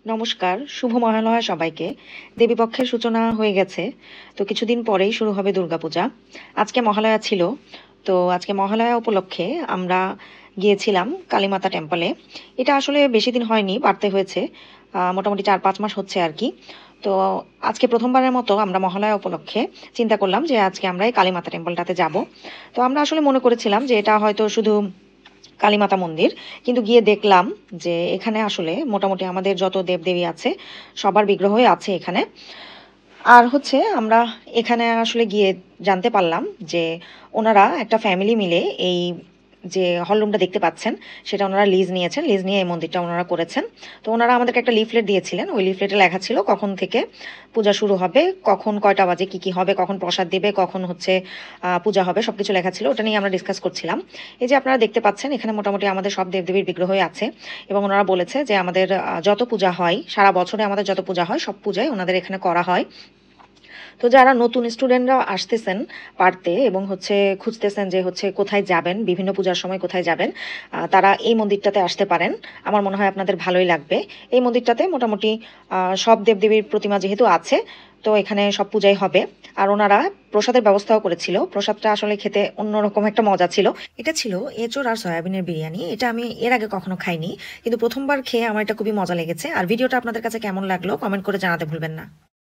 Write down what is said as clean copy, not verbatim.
নমস্কার, শুভ মহালয়া সবাইকে। দেবীপক্ষের সূচনা হয়ে গেছে, তো কিছুদিন পরেই শুরু হবে দুর্গাপূজা। আজকে মহালয়া ছিল, তো আজকে মহালয়া উপলক্ষে আমরা গিয়েছিলাম কালীমাতা টেম্পলে। এটা আসলে বেশি দিন হয়নি, বাড়তে হয়েছে, মোটামুটি 4-5 মাস হচ্ছে আর কি। তো আজকে প্রথমবারের মতো আমরা মহালয়া উপলক্ষে চিন্তা করলাম যে আজকে আমরা এই কালীমাতা টেম্পলটাতে যাব। তো আমরা আসলে মনে করেছিলাম যে এটা হয়তো শুধু কালীমাতা মন্দির, কিন্তু গিয়ে দেখলাম যে এখানে আসলে মোটামুটি আমাদের যত দেবদেবী আছে সবার বিগ্রহই আছে এখানে। আর হচ্ছে আমরা এখানে আসলে গিয়ে জানতে পারলাম যে ওনারা একটা ফ্যামিলি মিলে এই যে হলরুমটা দেখতে পাচ্ছেন সেটা ওনারা লিজ নিয়েছেন, লিজ নিয়ে এই মন্দিরটা ওনারা করেছেন। তো ওনারা আমাদেরকে একটা লিফলেট দিয়েছিলেন, ওই লিফলেটে লেখা ছিল কখন থেকে পূজা শুরু হবে, কখন কয়টা বাজে কি কি হবে, কখন প্রসাদ দেবে, কখন হচ্ছে পূজা হবে, সবকিছু লেখা ছিল। ওটা নিয়ে আমরা ডিসকাস করছিলাম। এই যে আপনারা দেখতে পাচ্ছেন এখানে মোটামুটি আমাদের সব দেবদেবীর বিগ্রহই আছে, এবং ওনারা বলেছে যে আমাদের যত পূজা হয় সারা বছরে, আমাদের যত পূজা হয় সব পূজাই ওনাদের এখানে করা হয়। তো যারা নতুন স্টুডেন্টরা আসতেছেন পারতে এবং হচ্ছে খুঁজতেছেন যে হচ্ছে কোথায় যাবেন, বিভিন্ন পূজার সময় কোথায় যাবেন, তারা এই মন্দিরটাতে আসতে পারেন। আমার মনে হয় আপনাদের ভালোই লাগবে। এই মন্দিরটাতে মোটামুটি সব দেবদেবীর প্রতিমা যেহেতু আছে, তো এখানে সব পূজাই হবে। আর ওনারা প্রসাদের ব্যবস্থাও করেছিল। প্রসাদটা আসলে খেতে অন্যরকম একটা মজা ছিল। এটা ছিল এঁচোড় আর সয়াবিনের বিরিয়ানি। এটা আমি এর আগে কখনো খাইনি, কিন্তু প্রথমবার খেয়ে আমার এটা খুবই মজা লেগেছে। আর ভিডিওটা আপনাদের কাছে কেমন লাগলো কমেন্ট করে জানাতে ভুলবেন না।